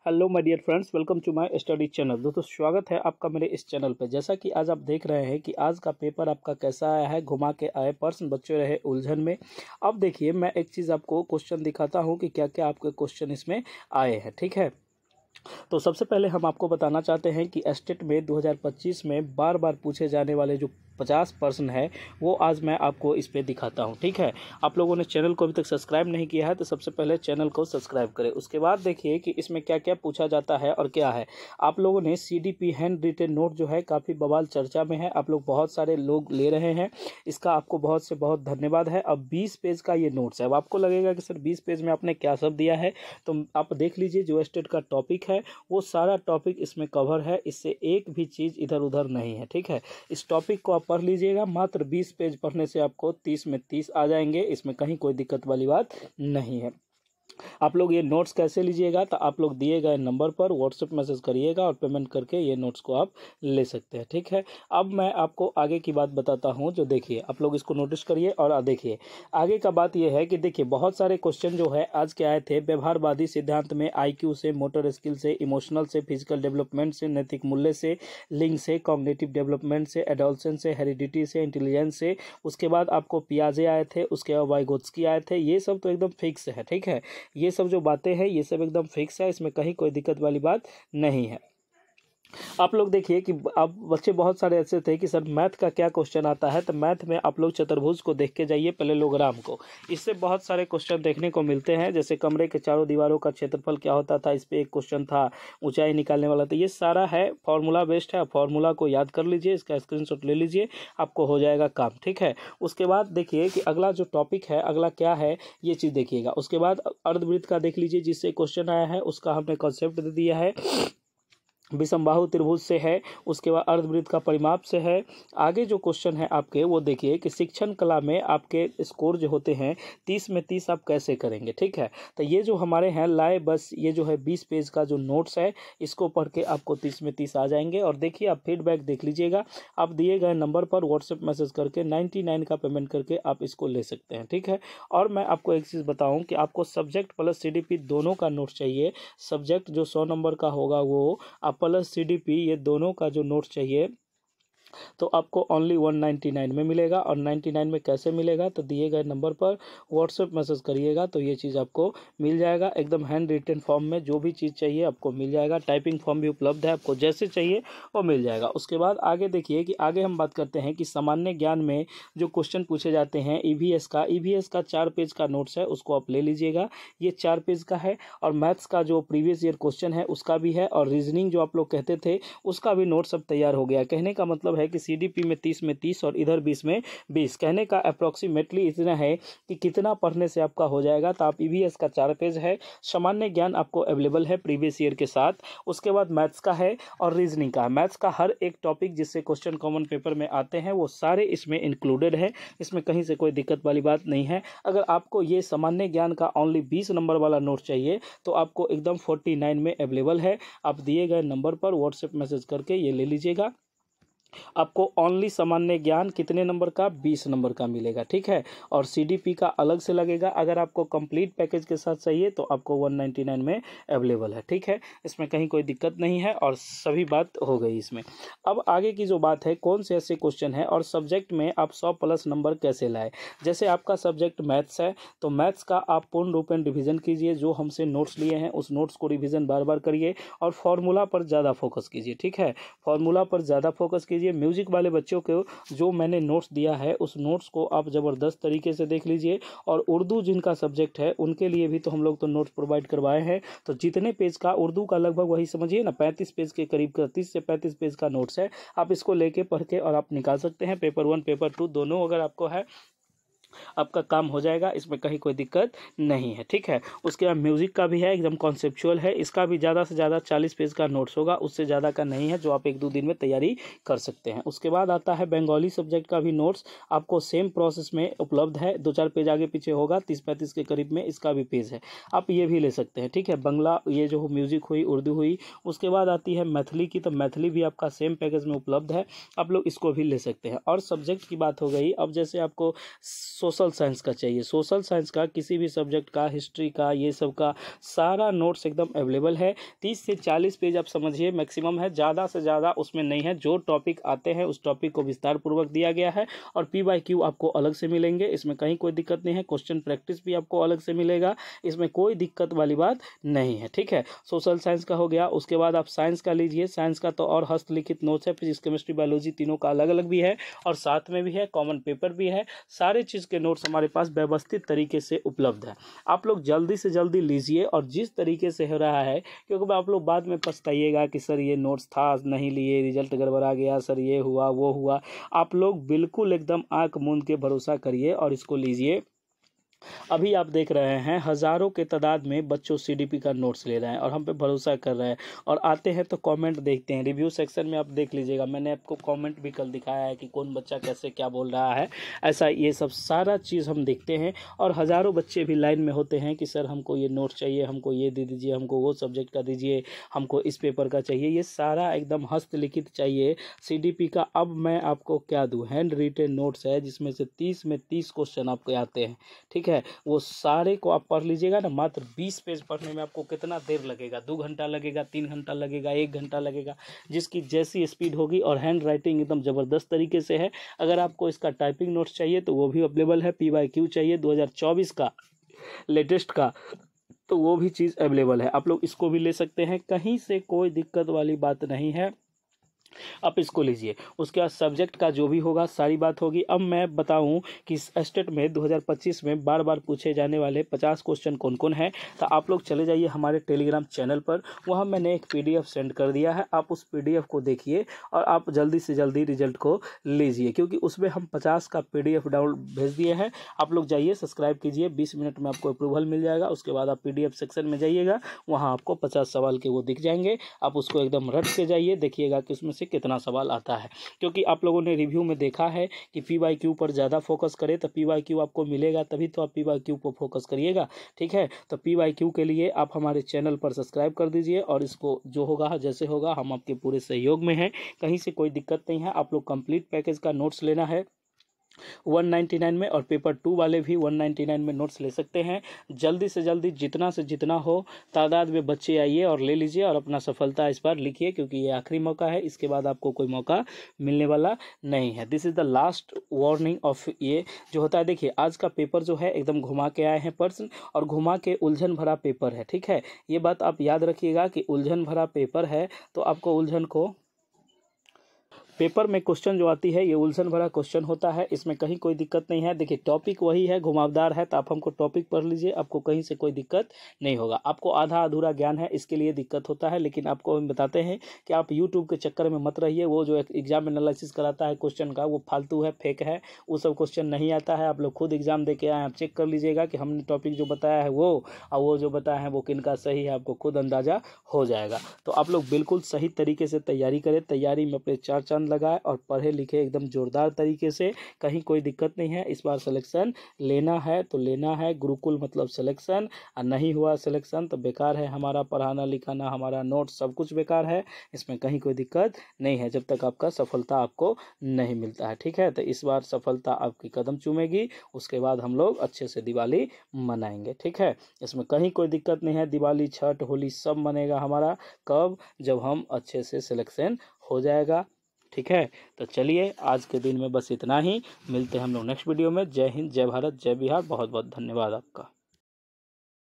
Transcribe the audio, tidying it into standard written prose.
Hello my dear friends, welcome to my study channel. दोस्तों स्वागत है आपका मेरे इस चैनल पे। जैसा कि आज आप देख रहे हैं कि आज का पेपर आपका कैसा आया है, घुमा के आए प्रश्न, बच्चे रहे उलझन में। अब देखिए, मैं एक चीज़ आपको क्वेश्चन दिखाता हूँ कि क्या क्या आपके क्वेश्चन इसमें आए हैं। ठीक है, तो सबसे पहले हम आपको बताना चाहते हैं कि स्टेट में 2025 में बार बार पूछे जाने वाले जो 50 प्रश्न है वो आज मैं आपको इस पे दिखाता हूँ। ठीक है, आप लोगों ने चैनल को अभी तक सब्सक्राइब नहीं किया है तो सबसे पहले चैनल को सब्सक्राइब करें। उसके बाद देखिए कि इसमें क्या क्या पूछा जाता है और क्या है। आप लोगों ने CDP हैंड रिटेन नोट जो है काफ़ी बवाल चर्चा में है, आप लोग बहुत सारे लोग ले रहे हैं, इसका आपको बहुत से बहुत धन्यवाद है। अब 20 पेज का ये नोट्स है। अब आपको लगेगा कि सर 20 पेज में आपने क्या सब दिया है, तो आप देख लीजिए जो स्टेट का टॉपिक है वो सारा टॉपिक इसमें कवर है, इससे एक भी चीज़ इधर उधर नहीं है। ठीक है, इस टॉपिक को आप पढ़ लीजिएगा। मात्र 20 पेज पढ़ने से आपको 30 में 30 आ जाएंगे, इसमें कहीं कोई दिक्कत वाली बात नहीं है। आप लोग ये नोट्स कैसे लीजिएगा, तो आप लोग दिए गए नंबर पर व्हाट्सएप मैसेज करिएगा और पेमेंट करके ये नोट्स को आप ले सकते हैं। ठीक है, अब मैं आपको आगे की बात बताता हूँ। जो देखिए, आप लोग इसको नोटिस करिए और देखिए आगे का बात ये है कि देखिए बहुत सारे क्वेश्चन जो है आज के आए थे व्यवहारवादी सिद्धांत में, IQ से, मोटर स्किल से, इमोशनल से, फिजिकल डेवलपमेंट से, नैतिक मूल्य से, लिंग से, कॉग्निटिव डेवलपमेंट से, एडोलसेंस से, हेरिडिटी से, इंटेलिजेंस से। उसके बाद आपको पियाजे आए थे, उसके बाद वाइगोत्स्की आए थे। ये सब तो एकदम फिक्स है। ठीक है, ये सब जो बातें हैं ये सब एकदम फिक्स है, इसमें कहीं कोई दिक्कत वाली बात नहीं है। आप लोग देखिए कि अब बच्चे बहुत सारे ऐसे थे कि सर मैथ का क्या क्वेश्चन आता है, तो मैथ में आप लोग चतुर्भुज को देख के जाइए, पैरेललोग्राम को। इससे बहुत सारे क्वेश्चन देखने को मिलते हैं, जैसे कमरे के चारों दीवारों का क्षेत्रफल क्या होता था, इस पर एक क्वेश्चन था, ऊंचाई निकालने वाला। तो ये सारा है फॉर्मूला बेस्ड है, फॉर्मूला को याद कर लीजिए, इसका स्क्रीनशॉट ले लीजिए, आपको हो जाएगा काम। ठीक है, उसके बाद देखिए कि अगला जो टॉपिक है, अगला क्या है ये चीज़ देखिएगा। उसके बाद अर्धवृत्त का देख लीजिए, जिससे क्वेश्चन आया है उसका हमने कॉन्सेप्ट दे दिया है। विषमबाहु त्रिभुज से है, उसके बाद अर्धवृत्त का परिमाप से है। आगे जो क्वेश्चन है आपके वो देखिए कि शिक्षण कला में आपके स्कोर जो होते हैं 30 में 30 आप कैसे करेंगे। ठीक है, तो ये जो हमारे हैं लाए, बस ये जो है 20 पेज का जो नोट्स है इसको पढ़ के आपको 30 में 30 आ जाएंगे। और देखिए आप फीडबैक देख लीजिएगा, आप दिए गए नंबर पर व्हाट्सएप मैसेज करके 99 का पेमेंट करके आप इसको ले सकते हैं। ठीक है, और मैं आपको एक चीज़ बताऊँ कि आपको सब्जेक्ट प्लस CDP दोनों का नोट चाहिए। सब्जेक्ट जो 100 नंबर का होगा वो आप प्लस CDP ये दोनों का जो नोट चाहिए तो आपको ओनली 199 में मिलेगा। और 99 में कैसे मिलेगा, तो दिए गए नंबर पर व्हाट्सएप मैसेज करिएगा तो ये चीज़ आपको मिल जाएगा। एकदम हैंड रिटन फॉर्म में जो भी चीज़ चाहिए आपको मिल जाएगा। टाइपिंग फॉर्म भी उपलब्ध है, आपको जैसे चाहिए वो मिल जाएगा। उसके बाद आगे देखिए कि आगे हम बात करते हैं कि सामान्य ज्ञान में जो क्वेश्चन पूछे जाते हैं EVS का 4 पेज का नोट्स है, उसको आप ले लीजिएगा, ये 4 पेज का है। और मैथ्स का जो प्रीवियस ईयर क्वेश्चन है उसका भी है, और रीजनिंग जो आप लोग कहते थे उसका भी नोट सब तैयार हो गया। कहने का मतलब है कि CDP में 30 में 30 और इधर 20 में 20। कहने का अप्रॉक्सीमेटली इतना है कि कितना पढ़ने से आपका हो जाएगा। तो आप EVS का 4 पेज है, सामान्य ज्ञान आपको अवेलेबल है प्रीवियस ईयर के साथ। उसके बाद मैथ्स का है और रीजनिंग का। मैथ्स का हर एक टॉपिक जिससे क्वेश्चन कॉमन पेपर में आते हैं वो सारे इसमें इंक्लूडेड है, इसमें कहीं से कोई दिक्कत वाली बात नहीं है। अगर आपको ये सामान्य ज्ञान का ओनली 20 नंबर वाला नोट चाहिए तो आपको एकदम 49 में अवेलेबल है। आप दिए गए नंबर पर व्हाट्सएप मैसेज करके ये ले लीजिएगा। आपको ओनली सामान्य ज्ञान कितने नंबर का, 20 नंबर का मिलेगा। ठीक है, और CDP का अलग से लगेगा। अगर आपको कंप्लीट पैकेज के साथ चाहिए तो आपको 199 में अवेलेबल है। ठीक है, इसमें कहीं कोई दिक्कत नहीं है और सभी बात हो गई इसमें। अब आगे की जो बात है, कौन से ऐसे क्वेश्चन है और सब्जेक्ट में आप 100 प्लस नंबर कैसे लाए। जैसे आपका सब्जेक्ट मैथ्स है तो मैथ्स का आप पूर्ण रूपेण रिविजन कीजिए, जो हमसे नोट्स लिए हैं उस नोट्स को रिविजन बार बार करिए और फॉर्मूला पर ज़्यादा फोकस कीजिए। ठीक है, फॉर्मूला पर ज़्यादा फोकस कीजिए। म्यूजिक वाले बच्चों को जो मैंने नोट्स दिया है उस नोट्स को आप ज़बरदस्त तरीके से देख लीजिए। और उर्दू जिनका सब्जेक्ट है उनके लिए भी तो हम लोग तो नोट्स प्रोवाइड करवाए हैं। तो जितने पेज का उर्दू का लगभग वही समझिए ना 35 पेज के करीब का 30 से 35 पेज का नोट्स है। आप इसको लेके पढ़ के और आप निकाल सकते हैं। पेपर 1 पेपर 2 दोनों अगर आपको है आपका काम हो जाएगा, इसमें कहीं कोई दिक्कत नहीं है। ठीक है, उसके बाद म्यूज़िक का भी है, एकदम कॉन्सेप्चुअल है। इसका भी ज़्यादा से ज़्यादा 40 पेज का नोट्स होगा, उससे ज़्यादा का नहीं है, जो आप 1-2 दिन में तैयारी कर सकते हैं। उसके बाद आता है बंगाली सब्जेक्ट का भी नोट्स, आपको सेम प्रोसेस में उपलब्ध है। 2-4 पेज आगे पीछे होगा, 30-35 के करीब में इसका भी पेज है, आप ये भी ले सकते हैं। ठीक है, बंगला ये जो म्यूज़िक हुई, उर्दू हुई। उसके बाद आती है मैथिली की, तो मैथिली भी आपका सेम पैकेज में उपलब्ध है, आप लोग इसको भी ले सकते हैं। और सब्जेक्ट की बात हो गई। अब जैसे आपको सोशल साइंस का चाहिए। सोशल साइंस का किसी भी सब्जेक्ट का, हिस्ट्री का, ये सब का सारा नोट्स एकदम अवेलेबल है। 30 से 40 पेज आप समझिए मैक्सिमम है, ज़्यादा से ज़्यादा उसमें नहीं है। जो टॉपिक आते हैं उस टॉपिक को विस्तार पूर्वक दिया गया है और PYQ आपको अलग से मिलेंगे, इसमें कहीं कोई दिक्कत नहीं है। क्वेश्चन प्रैक्टिस भी आपको अलग से मिलेगा, इसमें कोई दिक्कत वाली बात नहीं है, ठीक है। सोशल साइंस का हो गया। उसके बाद आप साइंस का लीजिए। साइंस का तो और हस्तलिखित नोट्स है, फिजिक्स केमिस्ट्री बायोलॉजी तीनों का अलग अलग भी है और साथ में भी है, कॉमन पेपर भी है। सारे चीज़ के नोट्स हमारे पास व्यवस्थित तरीके से उपलब्ध है। आप लोग जल्दी से जल्दी लीजिए और जिस तरीके से हो रहा है, क्योंकि आप लोग बाद में पछताइएगा कि सर ये नोट्स था नहीं लिए, रिजल्ट गड़बड़ा गया, सर ये हुआ वो हुआ। आप लोग बिल्कुल एकदम आंख मूंद के भरोसा करिए और इसको लीजिए। अभी आप देख रहे हैं हज़ारों के तादाद में बच्चों CDP का नोट्स ले रहे हैं और हम पे भरोसा कर रहे हैं और आते हैं तो कमेंट देखते हैं। रिव्यू सेक्शन में आप देख लीजिएगा, मैंने आपको कमेंट भी कल दिखाया है कि कौन बच्चा कैसे क्या बोल रहा है। ऐसा ये सब सारा चीज़ हम देखते हैं और हज़ारों बच्चे भी लाइन में होते हैं कि सर हमको ये नोट्स चाहिए, हमको ये दे दीजिए, हमको वो सब्जेक्ट का दीजिए, हमको इस पेपर का चाहिए। ये सारा एकदम हस्तलिखित चाहिए CDP का। अब मैं आपको क्या दूँ, हैंड रिटेन नोट्स है जिसमें से 30 में 30 क्वेश्चन आपके आते हैं, ठीक है। वो सारे को आप पढ़ लीजिएगा ना। मात्र 20 पेज पढ़ने में आपको कितना देर लगेगा, 2 घंटा लगेगा, 3 घंटा लगेगा, 1 घंटा लगेगा, जिसकी जैसी स्पीड होगी। और हैंड राइटिंग एकदम ज़बरदस्त तरीके से है। अगर आपको इसका टाइपिंग नोट्स चाहिए तो वो भी अवेलेबल है। PYQ चाहिए 2024 का लेटेस्ट का तो वो भी चीज़ अवेलेबल है, आप लोग इसको भी ले सकते हैं। कहीं से कोई दिक्कत वाली बात नहीं है, आप इसको लीजिए। उसके बाद सब्जेक्ट का जो भी होगा सारी बात होगी। अब मैं बताऊं कि स्टेट में 2025 में बार बार पूछे जाने वाले 50 क्वेश्चन कौन कौन है, तो आप लोग चले जाइए हमारे टेलीग्राम चैनल पर। वहाँ मैंने एक PDF सेंड कर दिया है, आप उस PDF को देखिए और आप जल्दी से जल्दी रिजल्ट को लीजिए, क्योंकि उसमें हम 50 का PDF डाउन भेज दिए हैं। आप लोग जाइए, सब्सक्राइब कीजिए, 20 मिनट में आपको अप्रूवल मिल जाएगा। उसके बाद आप PDF सेक्शन में जाइएगा, वहाँ आपको 50 सवाल के वो दिख जाएंगे। आप उसको एकदम रट के जाइए, देखिएगा कि उसमें से कितना सवाल आता है। क्योंकि आप लोगों ने रिव्यू में देखा है कि PYQ पर ज़्यादा फोकस करें तो PYQ आपको मिलेगा, तभी तो आप PYQ पर फोकस करिएगा, ठीक है। तो PYQ के लिए आप हमारे चैनल पर सब्सक्राइब कर दीजिए और इसको जो होगा जैसे होगा हम आपके पूरे सहयोग में हैं, कहीं से कोई दिक्कत नहीं है। आप लोग कंप्लीट पैकेज का नोट्स लेना है 199 में और पेपर 2 वाले भी 199 में नोट्स ले सकते हैं। जल्दी से जल्दी जितना से जितना हो तादाद में बच्चे आइए और ले लीजिए और अपना सफलता इस बार लिखिए, क्योंकि ये आखिरी मौका है, इसके बाद आपको कोई मौका मिलने वाला नहीं है। This is the last warning of ये जो होता है। देखिए आज का पेपर जो है एकदम घुमा के आए हैं पर्सन और घुमा के उलझन भरा पेपर है, ठीक है। ये बात आप याद रखिएगा कि उलझन भरा पेपर है, तो आपको उलझन को पेपर में क्वेश्चन जो आती है ये उलझन भरा क्वेश्चन होता है, इसमें कहीं कोई दिक्कत नहीं है। देखिए टॉपिक वही है, घुमावदार है, तो आप हमको टॉपिक पढ़ लीजिए, आपको कहीं से कोई दिक्कत नहीं होगा। आपको आधा अधूरा ज्ञान है इसके लिए दिक्कत होता है, लेकिन आपको हम बताते हैं कि आप यूट्यूब के चक्कर में मत रहिए। वो जो एग्जाम एनालिसिस कराता है क्वेश्चन का वो फालतू है, फेक है, वो सब क्वेश्चन नहीं आता है। आप लोग खुद एग्जाम दे के आए, आप चेक कर लीजिएगा कि हमने टॉपिक जो बताया है वो और वो जो बताया है वो किनका सही है, आपको खुद अंदाज़ा हो जाएगा। तो आप लोग बिल्कुल सही तरीके से तैयारी करें, तैयारी में अपने 4 चांद लगाए और पढ़े लिखे एकदम जोरदार तरीके से, कहीं कोई दिक्कत नहीं है। इस बार सिलेक्शन लेना है तो लेना है, गुरुकुल मतलब सिलेक्शन, और नहीं हुआ सिलेक्शन तो बेकार है हमारा पढ़ाना लिखाना, हमारा नोट सब कुछ बेकार है, इसमें कहीं कोई दिक्कत नहीं है जब तक आपका सफलता आपको नहीं मिलता है, ठीक है। तो इस बार सफलता आपकी कदम चूमेगी, उसके बाद हम लोग अच्छे से दिवाली मनाएंगे, ठीक है। इसमें कहीं कोई दिक्कत नहीं है, दिवाली छठ होली सब मनेगा हमारा, कब, जब हम अच्छे से सिलेक्शन हो जाएगा, ठीक है। तो चलिए आज के दिन में बस इतना ही, मिलते हैं हम लोग नेक्स्ट वीडियो में। जय हिंद, जय भारत, जय बिहार, बहुत बहुत धन्यवाद आपका।